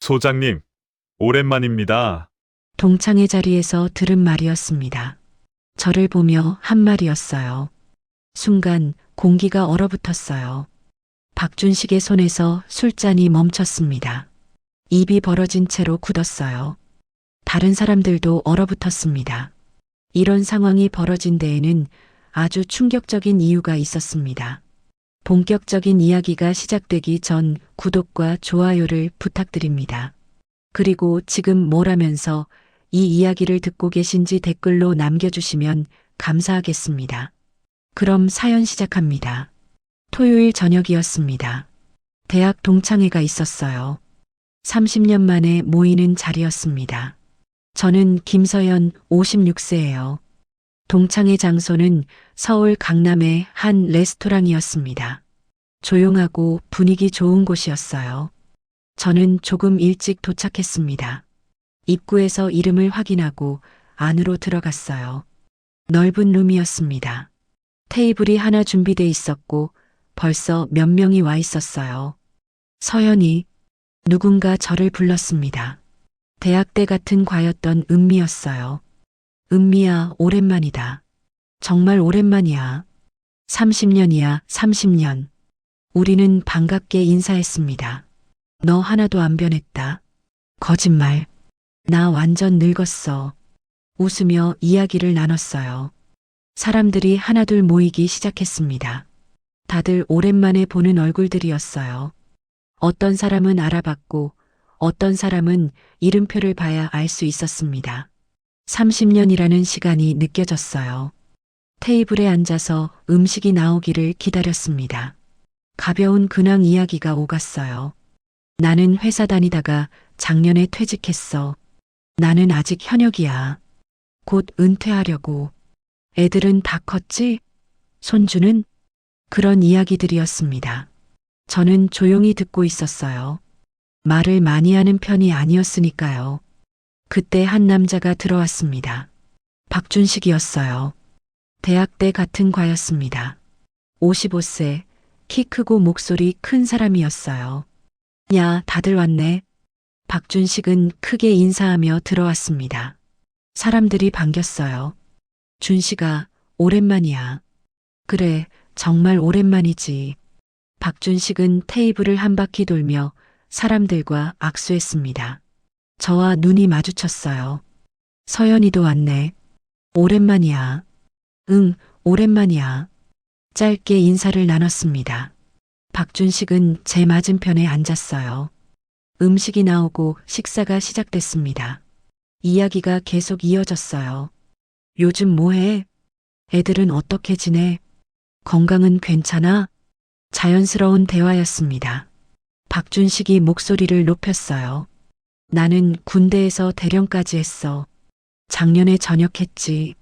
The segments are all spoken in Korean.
소장님, 오랜만입니다. 동창의 자리에서 들은 말이었습니다. 저를 보며 한 말이었어요. 순간 공기가 얼어붙었어요. 박준식의 손에서 술잔이 멈췄습니다. 입이 벌어진 채로 굳었어요. 다른 사람들도 얼어붙었습니다. 이런 상황이 벌어진 데에는 아주 충격적인 이유가 있었습니다. 본격적인 이야기가 시작되기 전 구독과 좋아요를 부탁드립니다. 그리고 지금 뭘 하면서 이 이야기를 듣고 계신지 댓글로 남겨주시면 감사하겠습니다. 그럼 사연 시작합니다. 토요일 저녁이었습니다. 대학 동창회가 있었어요. 30년 만에 모이는 자리였습니다. 저는 김서연 56세예요. 동창회 장소는 서울 강남의 한 레스토랑이었습니다. 조용하고 분위기 좋은 곳이었어요. 저는 조금 일찍 도착했습니다. 입구에서 이름을 확인하고 안으로 들어갔어요. 넓은 룸이었습니다. 테이블이 하나 준비돼 있었고 벌써 몇 명이 와 있었어요. 서연이 누군가 저를 불렀습니다. 대학 때 같은 과였던 은미였어요. 은미야, 오랜만이다. 정말 오랜만이야. 30년이야, 30년. 우리는 반갑게 인사했습니다. 너 하나도 안 변했다. 거짓말. 나 완전 늙었어. 웃으며 이야기를 나눴어요. 사람들이 하나둘 모이기 시작했습니다. 다들 오랜만에 보는 얼굴들이었어요. 어떤 사람은 알아봤고 어떤 사람은 이름표를 봐야 알 수 있었습니다. 30년이라는 시간이 느껴졌어요. 테이블에 앉아서 음식이 나오기를 기다렸습니다. 가벼운 근황 이야기가 오갔어요. 나는 회사 다니다가 작년에 퇴직했어. 나는 아직 현역이야. 곧 은퇴하려고. 애들은 다 컸지? 손주는? 그런 이야기들이었습니다. 저는 조용히 듣고 있었어요. 말을 많이 하는 편이 아니었으니까요. 그때 한 남자가 들어왔습니다. 박준식이었어요. 대학 때 같은 과였습니다. 55세, 키 크고 목소리 큰 사람이었어요. 야, 다들 왔네. 박준식은 크게 인사하며 들어왔습니다. 사람들이 반겼어요. 준식아, 오랜만이야. 그래, 정말 오랜만이지. 박준식은 테이블을 한 바퀴 돌며 사람들과 악수했습니다. 저와 눈이 마주쳤어요. 서연이도 왔네. 오랜만이야. 응, 오랜만이야. 짧게 인사를 나눴습니다. 박준식은 제 맞은편에 앉았어요. 음식이 나오고 식사가 시작됐습니다. 이야기가 계속 이어졌어요. 요즘 뭐해? 애들은 어떻게 지내? 건강은 괜찮아? 자연스러운 대화였습니다. 박준식이 목소리를 높였어요. 나는 군대에서 대령까지 했어. 작년에 전역했지.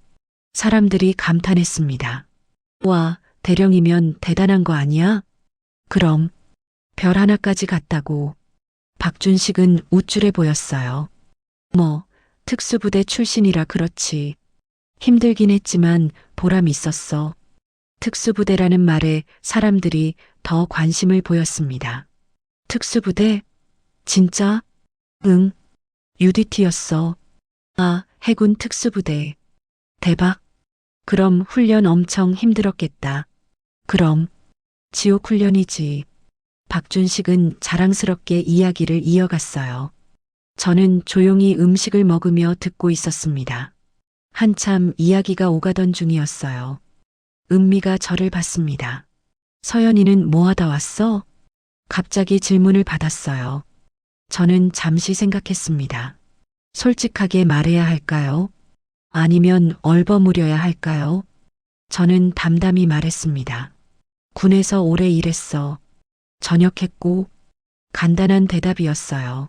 사람들이 감탄했습니다. 와, 대령이면 대단한 거 아니야? 그럼 별 하나까지 갔다고. 박준식은 우쭐해 보였어요. 뭐, 특수부대 출신이라 그렇지. 힘들긴 했지만 보람 있었어. 특수부대라는 말에 사람들이 더 관심을 보였습니다. 특수부대? 진짜? 응. UDT였어. 아, 해군 특수부대. 대박. 그럼 훈련 엄청 힘들었겠다. 그럼 지옥 훈련이지. 박준식은 자랑스럽게 이야기를 이어갔어요. 저는 조용히 음식을 먹으며 듣고 있었습니다. 한참 이야기가 오가던 중이었어요. 은미가 저를 봤습니다. 서연이는 뭐 하다 왔어? 갑자기 질문을 받았어요. 저는 잠시 생각했습니다. 솔직하게 말해야 할까요? 아니면 얼버무려야 할까요? 저는 담담히 말했습니다. 군에서 오래 일했어. 전역했고, 간단한 대답이었어요.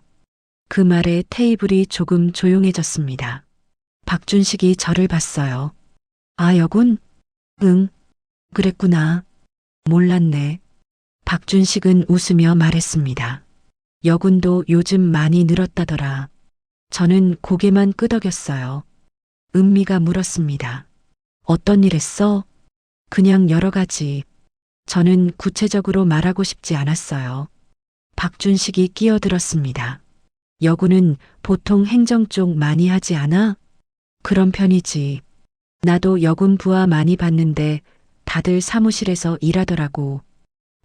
그 말에 테이블이 조금 조용해졌습니다. 박준식이 저를 봤어요. 아, 여군? 응, 그랬구나. 몰랐네. 박준식은 웃으며 말했습니다. 여군도 요즘 많이 늘었다더라. 저는 고개만 끄덕였어요. 은미가 물었습니다. 어떤 일 했어? 그냥 여러 가지. 저는 구체적으로 말하고 싶지 않았어요. 박준식이 끼어들었습니다. 여군은 보통 행정 쪽 많이 하지 않아? 그런 편이지. 나도 여군 부하 많이 봤는데 다들 사무실에서 일하더라고.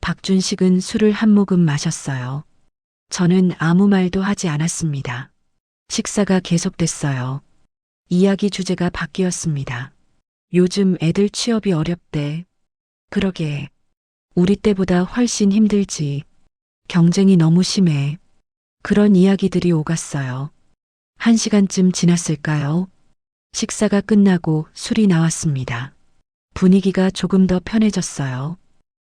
박준식은 술을 한 모금 마셨어요. 저는 아무 말도 하지 않았습니다. 식사가 계속됐어요. 이야기 주제가 바뀌었습니다. 요즘 애들 취업이 어렵대. 그러게. 우리 때보다 훨씬 힘들지. 경쟁이 너무 심해. 그런 이야기들이 오갔어요. 1시간쯤 지났을까요? 식사가 끝나고 술이 나왔습니다. 분위기가 조금 더 편해졌어요.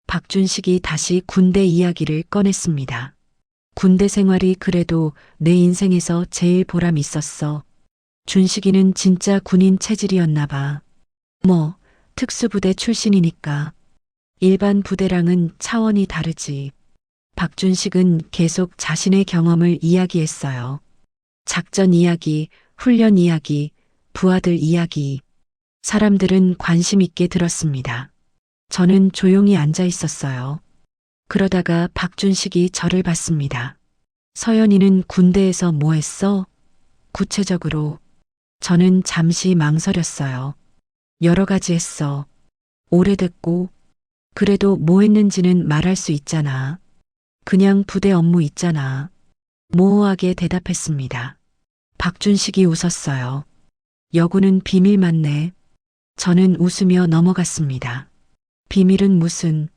박준식이 다시 군대 이야기를 꺼냈습니다. 군대 생활이 그래도 내 인생에서 제일 보람 있었어. 준식이는 진짜 군인 체질이었나 봐. 뭐, 특수부대 출신이니까. 일반 부대랑은 차원이 다르지. 박준식은 계속 자신의 경험을 이야기했어요. 작전 이야기, 훈련 이야기, 부하들 이야기. 사람들은 관심 있게 들었습니다. 저는 조용히 앉아 있었어요. 그러다가 박준식이 저를 봤습니다. 서연이는 군대에서 뭐 했어? 구체적으로. 저는 잠시 망설였어요. 여러 가지 했어. 오래됐고, 그래도 뭐 했는지는 말할 수 있잖아. 그냥 부대 업무 있잖아. 모호하게 대답했습니다. 박준식이 웃었어요. 여군은 비밀 맞네. 저는 웃으며 넘어갔습니다. 비밀은 무슨,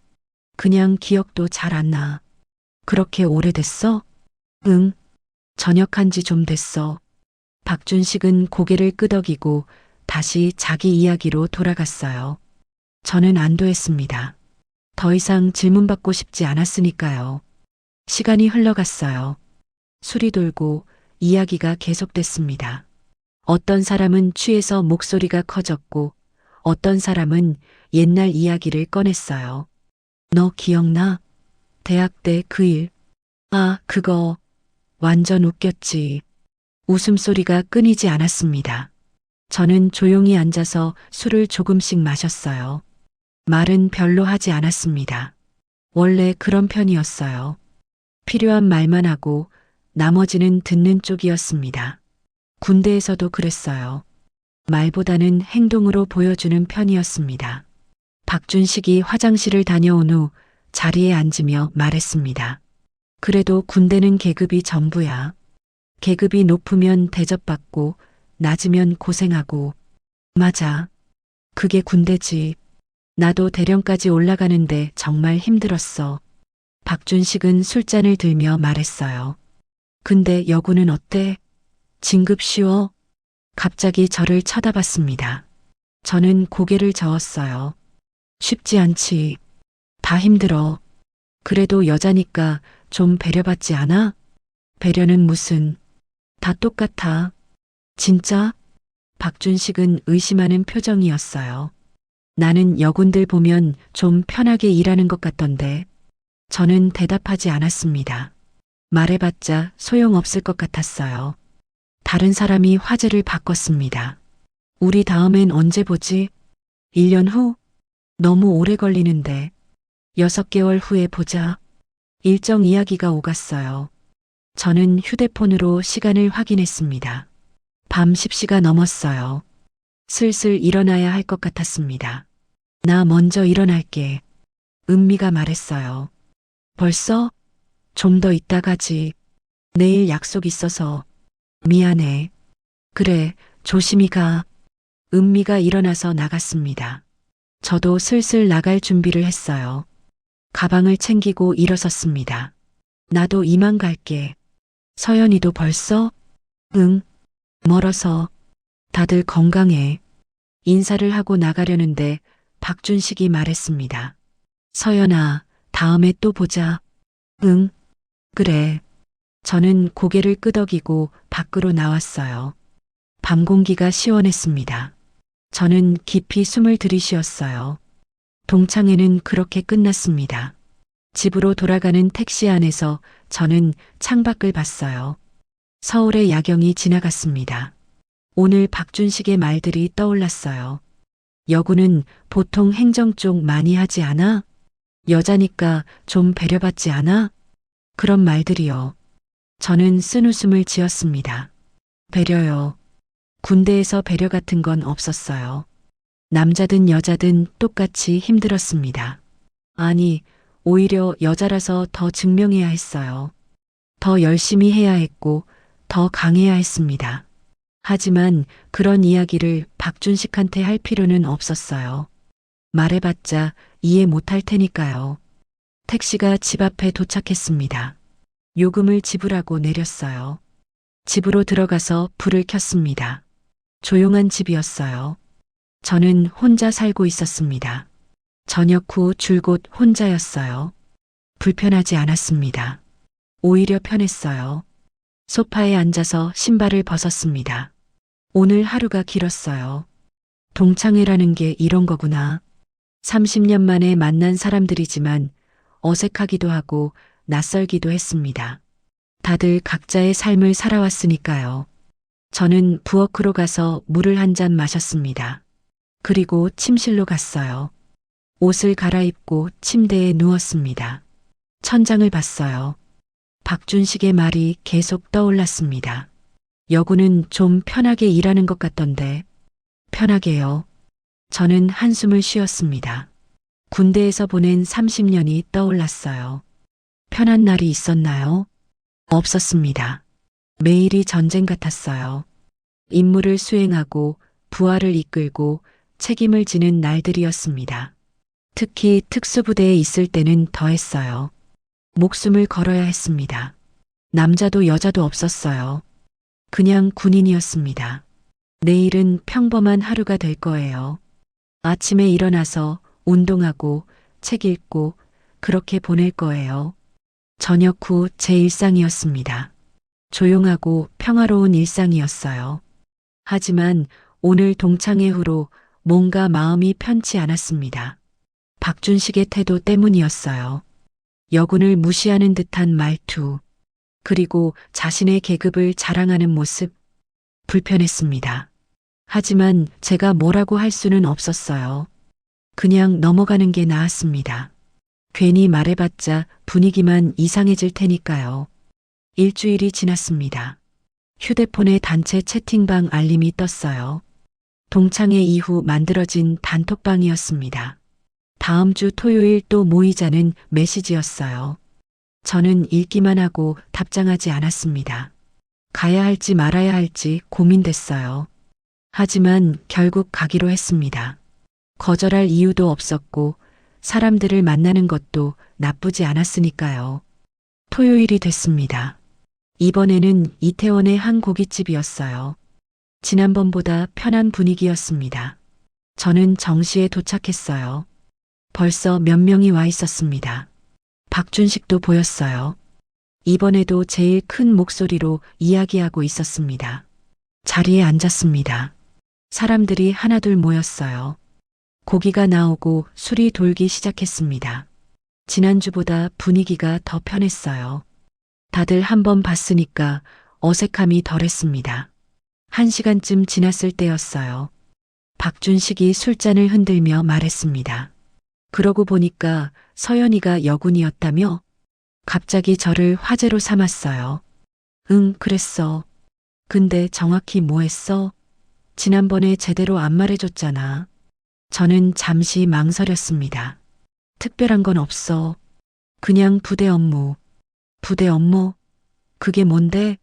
그냥 기억도 잘 안 나. 그렇게 오래됐어? 응. 전역한 지 좀 됐어. 박준식은 고개를 끄덕이고 다시 자기 이야기로 돌아갔어요. 저는 안도했습니다. 더 이상 질문받고 싶지 않았으니까요. 시간이 흘러갔어요. 술이 돌고 이야기가 계속됐습니다. 어떤 사람은 취해서 목소리가 커졌고 어떤 사람은 옛날 이야기를 꺼냈어요. 너 기억나? 대학 때 그 일. 아, 그거. 완전 웃겼지. 웃음소리가 끊이지 않았습니다. 저는 조용히 앉아서 술을 조금씩 마셨어요. 말은 별로 하지 않았습니다. 원래 그런 편이었어요. 필요한 말만 하고 나머지는 듣는 쪽이었습니다. 군대에서도 그랬어요. 말보다는 행동으로 보여주는 편이었습니다. 박준식이 화장실을 다녀온 후 자리에 앉으며 말했습니다. 그래도 군대는 계급이 전부야. 계급이 높으면 대접받고 낮으면 고생하고. 맞아. 그게 군대지. 나도 대령까지 올라가는데 정말 힘들었어. 박준식은 술잔을 들며 말했어요. 근데 여군은 어때? 진급 쉬워? 갑자기 저를 쳐다봤습니다. 저는 고개를 저었어요. 쉽지 않지. 다 힘들어. 그래도 여자니까 좀 배려받지 않아? 배려는 무슨. 다 똑같아. 진짜? 박준식은 의심하는 표정이었어요. 나는 여군들 보면 좀 편하게 일하는 것 같던데. 저는 대답하지 않았습니다. 말해봤자 소용없을 것 같았어요. 다른 사람이 화제를 바꿨습니다. 우리 다음엔 언제 보지? 1년 후? 너무 오래 걸리는데. 6개월 후에 보자. 일정 이야기가 오갔어요. 저는 휴대폰으로 시간을 확인했습니다. 밤 10시가 넘었어요. 슬슬 일어나야 할 것 같았습니다. 나 먼저 일어날게. 은미가 말했어요. 벌써? 좀 더 이따 가지. 내일 약속 있어서. 미안해. 그래, 조심히 가. 은미가 일어나서 나갔습니다. 저도 슬슬 나갈 준비를 했어요. 가방을 챙기고 일어섰습니다. 나도 이만 갈게. 서연이도 벌써? 응. 멀어서. 다들 건강해. 인사를 하고 나가려는데 박준식이 말했습니다. 서연아, 다음에 또 보자. 응. 그래. 저는 고개를 끄덕이고 밖으로 나왔어요. 밤 공기가 시원했습니다. 저는 깊이 숨을 들이쉬었어요. 동창회는 그렇게 끝났습니다. 집으로 돌아가는 택시 안에서 저는 창밖을 봤어요. 서울의 야경이 지나갔습니다. 오늘 박준식의 말들이 떠올랐어요. 여군은 보통 행정 쪽 많이 하지 않아? 여자니까 좀 배려받지 않아? 그런 말들이요. 저는 쓴웃음을 지었습니다. 배려요. 군대에서 배려 같은 건 없었어요. 남자든 여자든 똑같이 힘들었습니다. 아니, 오히려 여자라서 더 증명해야 했어요. 더 열심히 해야 했고, 더 강해야 했습니다. 하지만 그런 이야기를 박준식한테 할 필요는 없었어요. 말해봤자 이해 못할 테니까요. 택시가 집 앞에 도착했습니다. 요금을 지불하고 내렸어요. 집으로 들어가서 불을 켰습니다. 조용한 집이었어요. 저는 혼자 살고 있었습니다. 저녁 후 줄곧 혼자였어요. 불편하지 않았습니다. 오히려 편했어요. 소파에 앉아서 신발을 벗었습니다. 오늘 하루가 길었어요. 동창회라는 게 이런 거구나. 30년 만에 만난 사람들이지만 어색하기도 하고 낯설기도 했습니다. 다들 각자의 삶을 살아왔으니까요. 저는 부엌으로 가서 물을 한 잔 마셨습니다. 그리고 침실로 갔어요. 옷을 갈아입고 침대에 누웠습니다. 천장을 봤어요. 박준식의 말이 계속 떠올랐습니다. 여군은 좀 편하게 일하는 것 같던데. 편하게요. 저는 한숨을 쉬었습니다. 군대에서 보낸 30년이 떠올랐어요. 편한 날이 있었나요? 없었습니다. 매일이 전쟁 같았어요. 임무를 수행하고 부하를 이끌고 책임을 지는 날들이었습니다. 특히 특수부대에 있을 때는 더했어요. 목숨을 걸어야 했습니다. 남자도 여자도 없었어요. 그냥 군인이었습니다. 내일은 평범한 하루가 될 거예요. 아침에 일어나서 운동하고 책 읽고 그렇게 보낼 거예요. 저녁 후 제 일상이었습니다. 조용하고 평화로운 일상이었어요. 하지만 오늘 동창회 후로 뭔가 마음이 편치 않았습니다. 박준식의 태도 때문이었어요. 여군을 무시하는 듯한 말투, 그리고 자신의 계급을 자랑하는 모습, 불편했습니다. 하지만 제가 뭐라고 할 수는 없었어요. 그냥 넘어가는 게 나았습니다. 괜히 말해봤자 분위기만 이상해질 테니까요. 일주일이 지났습니다. 휴대폰에 단체 채팅방 알림이 떴어요. 동창회 이후 만들어진 단톡방이었습니다. 다음 주 토요일 또 모이자는 메시지였어요. 저는 읽기만 하고 답장하지 않았습니다. 가야 할지 말아야 할지 고민됐어요. 하지만 결국 가기로 했습니다. 거절할 이유도 없었고 사람들을 만나는 것도 나쁘지 않았으니까요. 토요일이 됐습니다. 이번에는 이태원의 한 고깃집이었어요. 지난번보다 편한 분위기였습니다. 저는 정시에 도착했어요. 벌써 몇 명이 와 있었습니다. 박준식도 보였어요. 이번에도 제일 큰 목소리로 이야기하고 있었습니다. 자리에 앉았습니다. 사람들이 하나둘 모였어요. 고기가 나오고 술이 돌기 시작했습니다. 지난주보다 분위기가 더 편했어요. 다들 한 번 봤으니까 어색함이 덜했습니다. 1시간쯤 지났을 때였어요. 박준식이 술잔을 흔들며 말했습니다. 그러고 보니까 서연이가 여군이었다며? 갑자기 저를 화제로 삼았어요. 응, 그랬어. 근데 정확히 뭐 했어? 지난번에 제대로 안 말해줬잖아. 저는 잠시 망설였습니다. 특별한 건 없어. 그냥 부대 업무. 부대 업무? 그게 뭔데?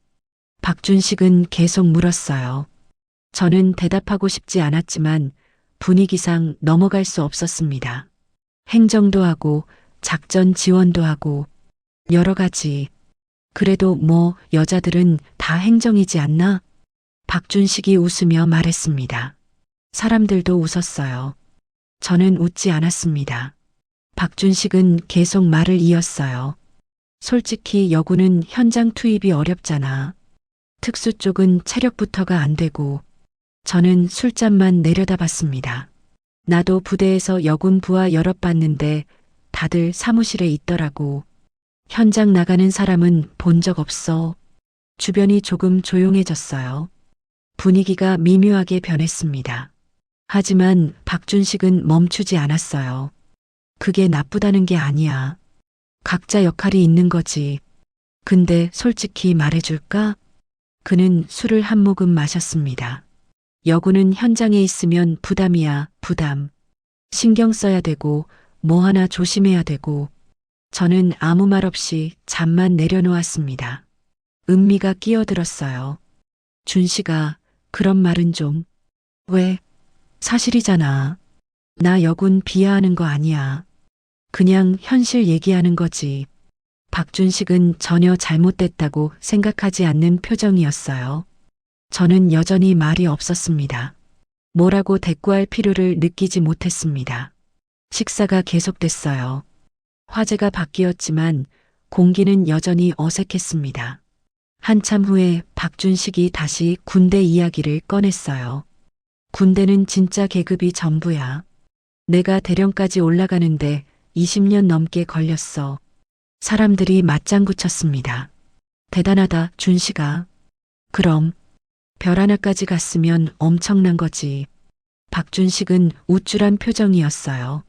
박준식은 계속 물었어요. 저는 대답하고 싶지 않았지만 분위기상 넘어갈 수 없었습니다. 행정도 하고 작전 지원도 하고 여러 가지. 그래도 뭐 여자들은 다 행정이지 않나? 박준식이 웃으며 말했습니다. 사람들도 웃었어요. 저는 웃지 않았습니다. 박준식은 계속 말을 이었어요. 솔직히 여군은 현장 투입이 어렵잖아. 특수 쪽은 체력부터가 안 되고. 저는 술잔만 내려다봤습니다. 나도 부대에서 여군 부하 여럿 봤는데 다들 사무실에 있더라고. 현장 나가는 사람은 본 적 없어. 주변이 조금 조용해졌어요. 분위기가 미묘하게 변했습니다. 하지만 박준식은 멈추지 않았어요. 그게 나쁘다는 게 아니야. 각자 역할이 있는 거지. 근데 솔직히 말해줄까? 그는 술을 한 모금 마셨습니다. 여군은 현장에 있으면 부담이야, 부담. 신경 써야 되고, 뭐 하나 조심해야 되고. 저는 아무 말 없이 잠만 내려놓았습니다. 은미가 끼어들었어요. 준 씨가 그런 말은 좀. 왜? 사실이잖아. 나 여군 비하하는 거 아니야. 그냥 현실 얘기하는 거지. 박준식은 전혀 잘못됐다고 생각하지 않는 표정이었어요. 저는 여전히 말이 없었습니다. 뭐라고 대꾸할 필요를 느끼지 못했습니다. 식사가 계속됐어요. 화제가 바뀌었지만 공기는 여전히 어색했습니다. 한참 후에 박준식이 다시 군대 이야기를 꺼냈어요. 군대는 진짜 계급이 전부야. 내가 대령까지 올라가는데 20년 넘게 걸렸어. 사람들이 맞장구 쳤습니다. 대단하다, 준씨가. 그럼 별 하나까지 갔으면 엄청난 거지. 박준식은 우쭐한 표정이었어요.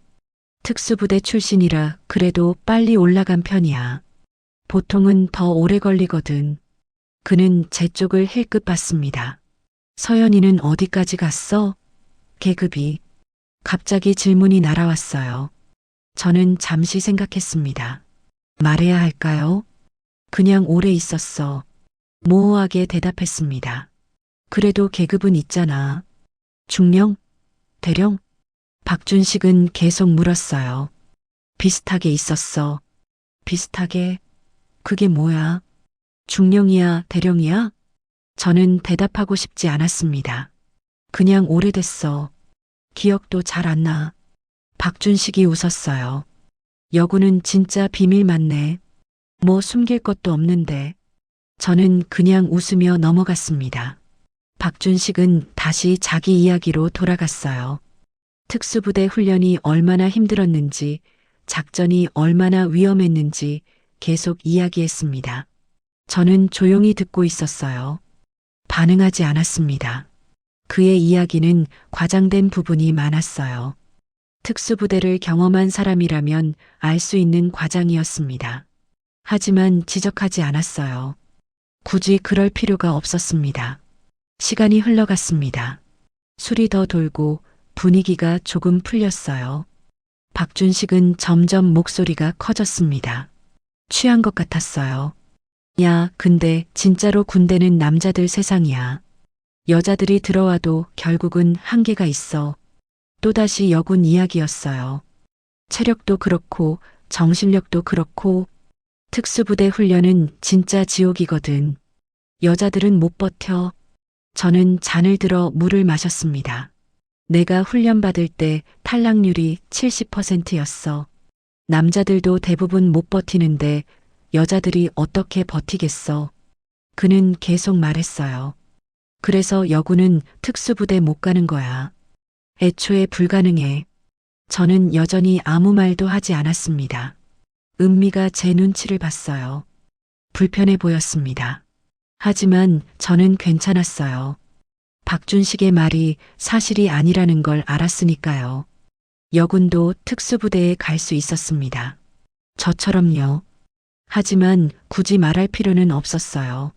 특수부대 출신이라 그래도 빨리 올라간 편이야. 보통은 더 오래 걸리거든. 그는 제 쪽을 힐끗 봤습니다. 서연이는 어디까지 갔어? 계급이. 갑자기 질문이 날아왔어요. 저는 잠시 생각했습니다. 말해야 할까요? 그냥 오래 있었어. 모호하게 대답했습니다. 그래도 계급은 있잖아. 중령? 대령? 박준식은 계속 물었어요. 비슷하게 있었어. 비슷하게? 그게 뭐야? 중령이야, 대령이야? 저는 대답하고 싶지 않았습니다. 그냥 오래됐어. 기억도 잘 안 나. 박준식이 웃었어요. 여군은 진짜 비밀 많네. 뭐 숨길 것도 없는데. 저는 그냥 웃으며 넘어갔습니다. 박준식은 다시 자기 이야기로 돌아갔어요. 특수부대 훈련이 얼마나 힘들었는지, 작전이 얼마나 위험했는지 계속 이야기했습니다. 저는 조용히 듣고 있었어요. 반응하지 않았습니다. 그의 이야기는 과장된 부분이 많았어요. 특수부대를 경험한 사람이라면 알 수 있는 과장이었습니다. 하지만 지적하지 않았어요. 굳이 그럴 필요가 없었습니다. 시간이 흘러갔습니다. 술이 더 돌고 분위기가 조금 풀렸어요. 박준식은 점점 목소리가 커졌습니다. 취한 것 같았어요. 야, 근데 진짜로 군대는 남자들 세상이야. 여자들이 들어와도 결국은 한계가 있어. 또다시 여군 이야기였어요. 체력도 그렇고 정신력도 그렇고 특수부대 훈련은 진짜 지옥이거든. 여자들은 못 버텨. 저는 잔을 들어 물을 마셨습니다. 내가 훈련받을 때 탈락률이 70%였어. 남자들도 대부분 못 버티는데 여자들이 어떻게 버티겠어. 그는 계속 말했어요. 그래서 여군은 특수부대 못 가는 거야. 애초에 불가능해. 저는 여전히 아무 말도 하지 않았습니다. 은미가 제 눈치를 봤어요. 불편해 보였습니다. 하지만 저는 괜찮았어요. 박준식의 말이 사실이 아니라는 걸 알았으니까요. 여군도 특수부대에 갈 수 있었습니다. 저처럼요. 하지만 굳이 말할 필요는 없었어요.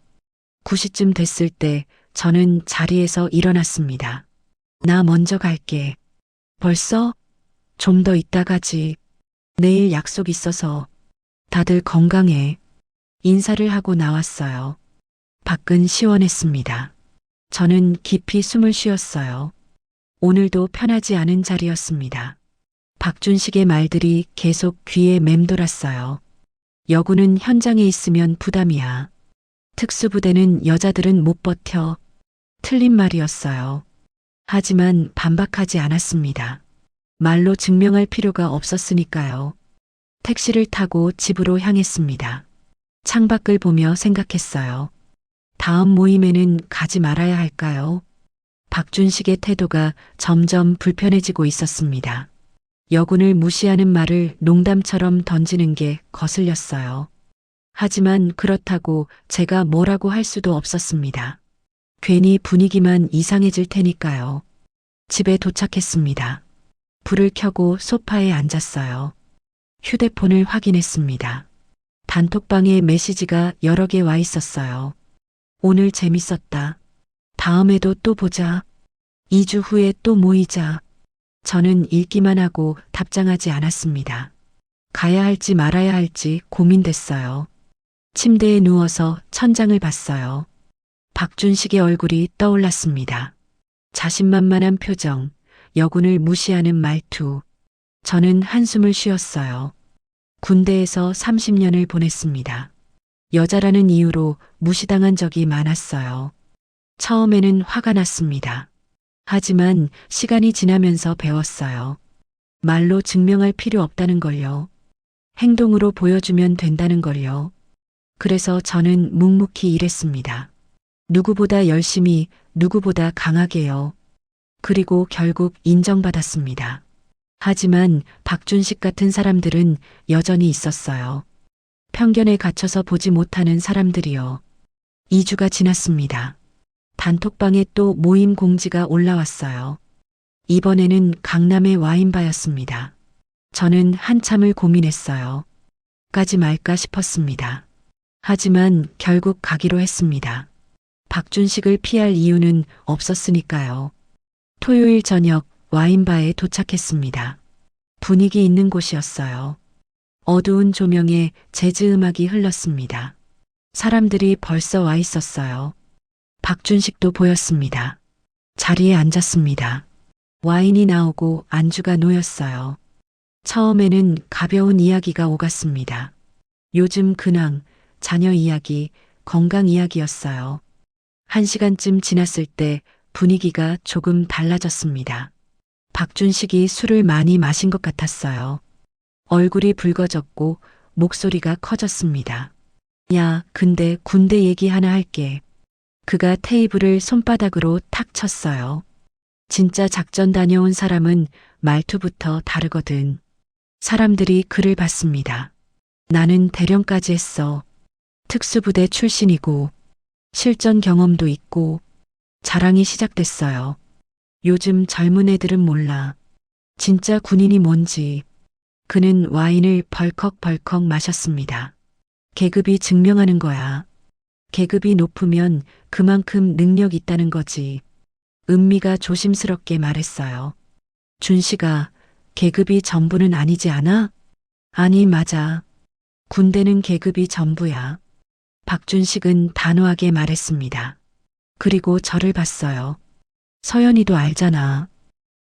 9시쯤 됐을 때 저는 자리에서 일어났습니다. 나 먼저 갈게. 벌써? 좀 더 이따 가지. 내일 약속 있어서. 다들 건강해. 인사를 하고 나왔어요. 밖은 시원했습니다. 저는 깊이 숨을 쉬었어요. 오늘도 편하지 않은 자리였습니다. 박준식의 말들이 계속 귀에 맴돌았어요. 여군은 현장에 있으면 부담이야. 특수부대는 여자들은 못 버텨. 틀린 말이었어요. 하지만 반박하지 않았습니다. 말로 증명할 필요가 없었으니까요. 택시를 타고 집으로 향했습니다. 창밖을 보며 생각했어요. 다음 모임에는 가지 말아야 할까요? 박준식의 태도가 점점 불편해지고 있었습니다. 여군을 무시하는 말을 농담처럼 던지는 게 거슬렸어요. 하지만 그렇다고 제가 뭐라고 할 수도 없었습니다. 괜히 분위기만 이상해질 테니까요. 집에 도착했습니다. 불을 켜고 소파에 앉았어요. 휴대폰을 확인했습니다. 단톡방에 메시지가 여러 개 와 있었어요. 오늘 재밌었다. 다음에도 또 보자. 2주 후에 또 모이자. 저는 읽기만 하고 답장하지 않았습니다. 가야 할지 말아야 할지 고민됐어요. 침대에 누워서 천장을 봤어요. 박준식의 얼굴이 떠올랐습니다. 자신만만한 표정, 여군을 무시하는 말투. 저는 한숨을 쉬었어요. 군대에서 30년을 보냈습니다. 여자라는 이유로 무시당한 적이 많았어요. 처음에는 화가 났습니다. 하지만 시간이 지나면서 배웠어요. 말로 증명할 필요 없다는 걸요. 행동으로 보여주면 된다는 걸요. 그래서 저는 묵묵히 일했습니다. 누구보다 열심히, 누구보다 강하게요. 그리고 결국 인정받았습니다. 하지만 박준식 같은 사람들은 여전히 있었어요. 편견에 갇혀서 보지 못하는 사람들이요. 2주가 지났습니다. 단톡방에 또 모임 공지가 올라왔어요. 이번에는 강남의 와인바였습니다. 저는 한참을 고민했어요. 가지 말까 싶었습니다. 하지만 결국 가기로 했습니다. 박준식을 피할 이유는 없었으니까요. 토요일 저녁 와인바에 도착했습니다. 분위기 있는 곳이었어요. 어두운 조명에 재즈 음악이 흘렀습니다. 사람들이 벌써 와 있었어요. 박준식도 보였습니다. 자리에 앉았습니다. 와인이 나오고 안주가 놓였어요. 처음에는 가벼운 이야기가 오갔습니다. 요즘 근황, 자녀 이야기, 건강 이야기였어요. 1시간쯤 지났을 때 분위기가 조금 달라졌습니다. 박준식이 술을 많이 마신 것 같았어요. 얼굴이 붉어졌고 목소리가 커졌습니다. 야, 근데 군대 얘기 하나 할게. 그가 테이블을 손바닥으로 탁 쳤어요. 진짜 작전 다녀온 사람은 말투부터 다르거든. 사람들이 그를 봤습니다. 나는 대령까지 했어. 특수부대 출신이고 실전 경험도 있고 자랑이 시작됐어요. 요즘 젊은 애들은 몰라. 진짜 군인이 뭔지. 그는 와인을 벌컥벌컥 마셨습니다. 계급이 증명하는 거야. 계급이 높으면 그만큼 능력 있다는 거지. 은미가 조심스럽게 말했어요. 준씨가 계급이 전부는 아니지 않아? 아니, 맞아. 군대는 계급이 전부야. 박준식은 단호하게 말했습니다. 그리고 저를 봤어요. 서연이도 알잖아.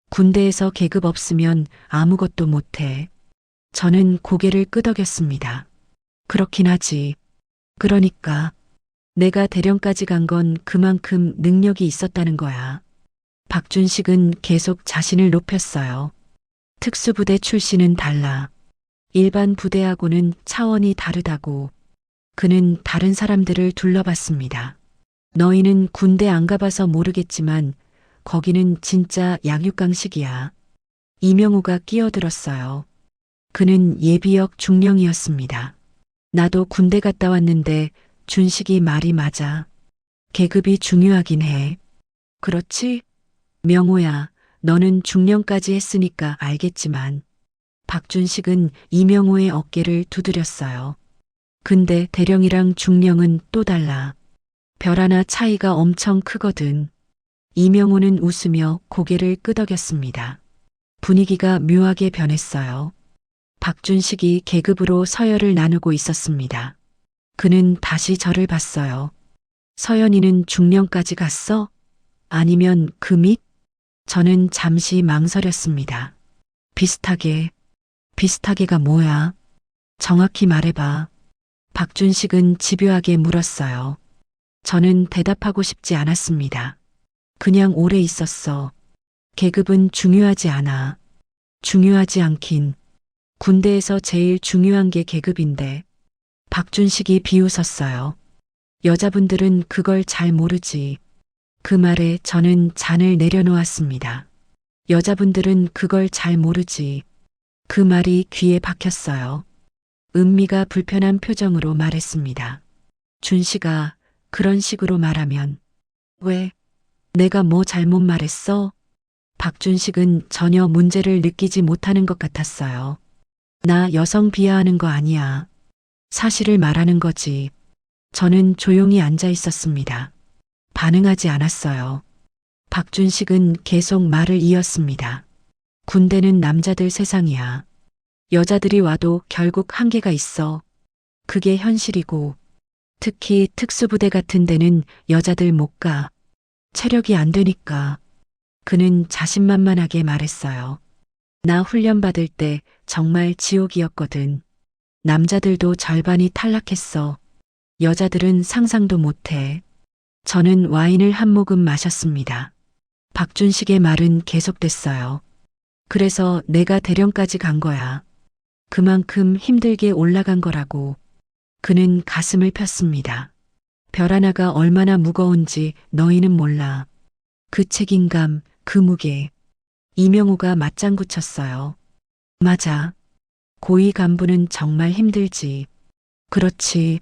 군대에서 계급 없으면 아무것도 못해. 저는 고개를 끄덕였습니다. 그렇긴 하지. 그러니까 내가 대령까지 간 건 그만큼 능력이 있었다는 거야. 박준식은 계속 자신을 높였어요. 특수부대 출신은 달라. 일반 부대하고는 차원이 다르다고. 그는 다른 사람들을 둘러봤습니다. 너희는 군대 안 가봐서 모르겠지만 거기는 진짜 양육강식이야. 이명호가 끼어들었어요. 그는 예비역 중령이었습니다. 나도 군대 갔다 왔는데 준식이 말이 맞아. 계급이 중요하긴 해. 그렇지? 명호야, 너는 중령까지 했으니까 알겠지만. 박준식은 이명호의 어깨를 두드렸어요. 근데 대령이랑 중령은 또 달라. 별 하나 차이가 엄청 크거든. 이명호는 웃으며 고개를 끄덕였습니다. 분위기가 묘하게 변했어요. 박준식이 계급으로 서열을 나누고 있었습니다. 그는 다시 저를 봤어요. 서연이는 중령까지 갔어? 아니면 그 밑? 저는 잠시 망설였습니다. 비슷하게가 뭐야? 정확히 말해봐. 박준식은 집요하게 물었어요. 저는 대답하고 싶지 않았습니다. 그냥 오래 있었어. 계급은 중요하지 않아. 중요하지 않긴. 군대에서 제일 중요한 게 계급인데. 박준식이 비웃었어요. 여자분들은 그걸 잘 모르지. 그 말에 저는 잔을 내려놓았습니다. 여자분들은 그걸 잘 모르지. 그 말이 귀에 박혔어요. 은미가 불편한 표정으로 말했습니다. 준씨가 그런 식으로 말하면 왜? 내가 뭐 잘못 말했어? 박준식은 전혀 문제를 느끼지 못하는 것 같았어요. 나 여성 비하하는 거 아니야. 사실을 말하는 거지. 저는 조용히 앉아 있었습니다. 반응하지 않았어요. 박준식은 계속 말을 이었습니다. 군대는 남자들 세상이야. 여자들이 와도 결국 한계가 있어. 그게 현실이고, 특히 특수부대 같은 데는 여자들 못 가. 체력이 안 되니까. 그는 자신만만하게 말했어요. 나 훈련 받을 때 정말 지옥이었거든. 남자들도 절반이 탈락했어. 여자들은 상상도 못해. 저는 와인을 한 모금 마셨습니다. 박준식의 말은 계속됐어요. 그래서 내가 대령까지 간 거야. 그만큼 힘들게 올라간 거라고. 그는 가슴을 폈습니다. 별 하나가 얼마나 무거운지 너희는 몰라. 그 책임감, 그 무게. 이명호가 맞장구 쳤어요. 맞아. 고위 간부는 정말 힘들지. 그렇지.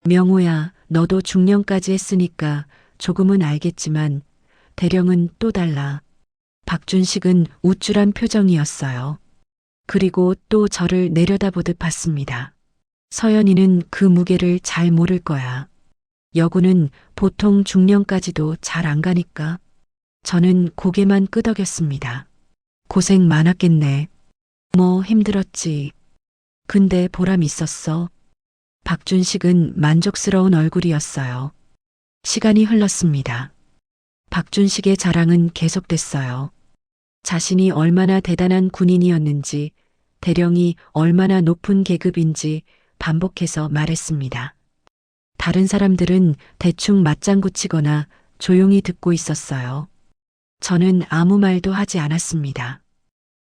명호야, 너도 중령까지 했으니까 조금은 알겠지만 대령은 또 달라. 박준식은 우쭐한 표정이었어요. 그리고 또 저를 내려다보듯 봤습니다. 서연이는 그 무게를 잘 모를 거야. 여군은 보통 중령까지도 잘 안 가니까. 저는 고개만 끄덕였습니다. 고생 많았겠네. 뭐 힘들었지. 근데 보람 있었어. 박준식은 만족스러운 얼굴이었어요. 시간이 흘렀습니다. 박준식의 자랑은 계속됐어요. 자신이 얼마나 대단한 군인이었는지, 대령이 얼마나 높은 계급인지 반복해서 말했습니다. 다른 사람들은 대충 맞장구 치거나 조용히 듣고 있었어요. 저는 아무 말도 하지 않았습니다.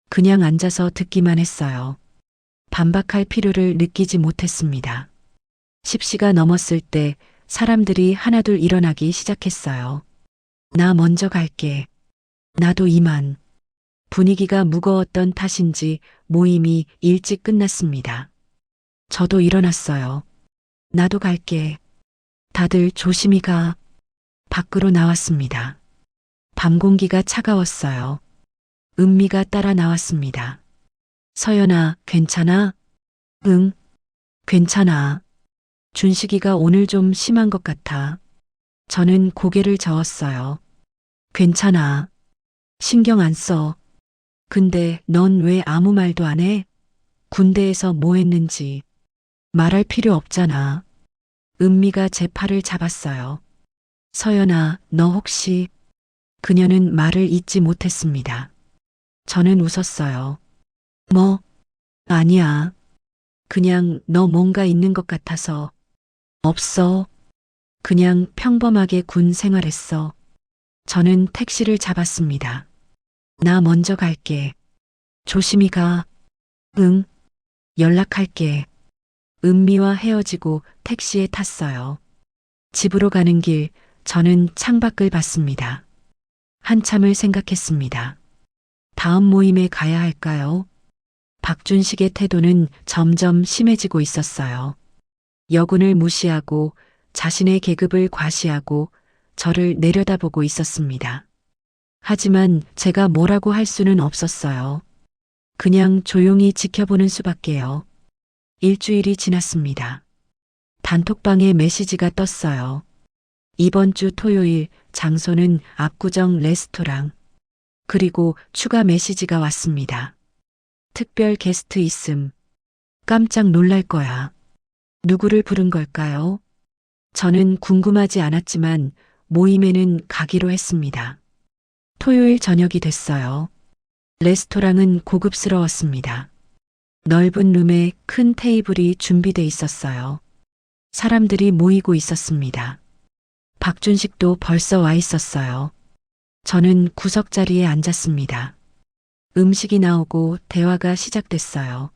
그냥 앉아서 듣기만 했어요. 반박할 필요를 느끼지 못했습니다. 10시가 넘었을 때 사람들이 하나둘 일어나기 시작했어요. 나 먼저 갈게. 나도 이만. 분위기가 무거웠던 탓인지 모임이 일찍 끝났습니다. 저도 일어났어요. 나도 갈게. 다들 조심히 가. 밖으로 나왔습니다. 밤 공기가 차가웠어요. 은미가 따라 나왔습니다. 서연아, 괜찮아? 응, 괜찮아. 준식이가 오늘 좀 심한 것 같아. 저는 고개를 저었어요. 괜찮아. 신경 안 써. 근데 넌 왜 아무 말도 안 해? 군대에서 뭐 했는지. 말할 필요 없잖아. 은미가 제 팔을 잡았어요. 서연아, 너 혹시... 그녀는 말을 잇지 못했습니다. 저는 웃었어요. 뭐? 아니야. 그냥 너 뭔가 있는 것 같아서. 없어. 그냥 평범하게 군 생활했어. 저는 택시를 잡았습니다. 나 먼저 갈게. 조심히 가. 응. 연락할게. 은미와 헤어지고 택시에 탔어요. 집으로 가는 길 저는 창밖을 봤습니다. 한참을 생각했습니다. 다음 모임에 가야 할까요? 박준식의 태도는 점점 심해지고 있었어요. 여군을 무시하고 자신의 계급을 과시하고 저를 내려다보고 있었습니다. 하지만 제가 뭐라고 할 수는 없었어요. 그냥 조용히 지켜보는 수밖에요. 일주일이 지났습니다. 단톡방에 메시지가 떴어요. 이번 주 토요일 장소는 압구정 레스토랑. 그리고 추가 메시지가 왔습니다. 특별 게스트 있음. 깜짝 놀랄 거야. 누구를 부른 걸까요? 저는 궁금하지 않았지만 모임에는 가기로 했습니다. 토요일 저녁이 됐어요. 레스토랑은 고급스러웠습니다. 넓은 룸에 큰 테이블이 준비돼 있었어요. 사람들이 모이고 있었습니다. 박준식도 벌써 와 있었어요. 저는 구석 자리에 앉았습니다. 음식이 나오고 대화가 시작됐어요.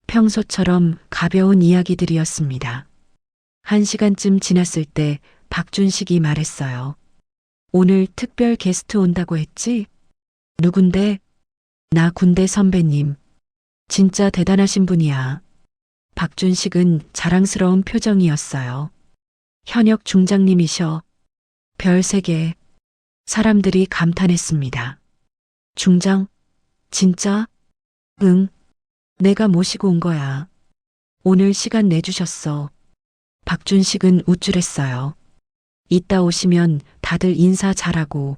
평소처럼 가벼운 이야기들이었습니다. 1시간쯤 지났을 때 박준식이 말했어요. 오늘 특별 게스트 온다고 했지? 누군데? 나 군대 선배님. 진짜 대단하신 분이야. 박준식은 자랑스러운 표정이었어요. 현역 중장님이셔. 별 3개. 사람들이 감탄했습니다. 중장? 진짜? 응. 내가 모시고 온 거야. 오늘 시간 내주셨어. 박준식은 우쭐했어요. 이따 오시면 다들 인사 잘하고.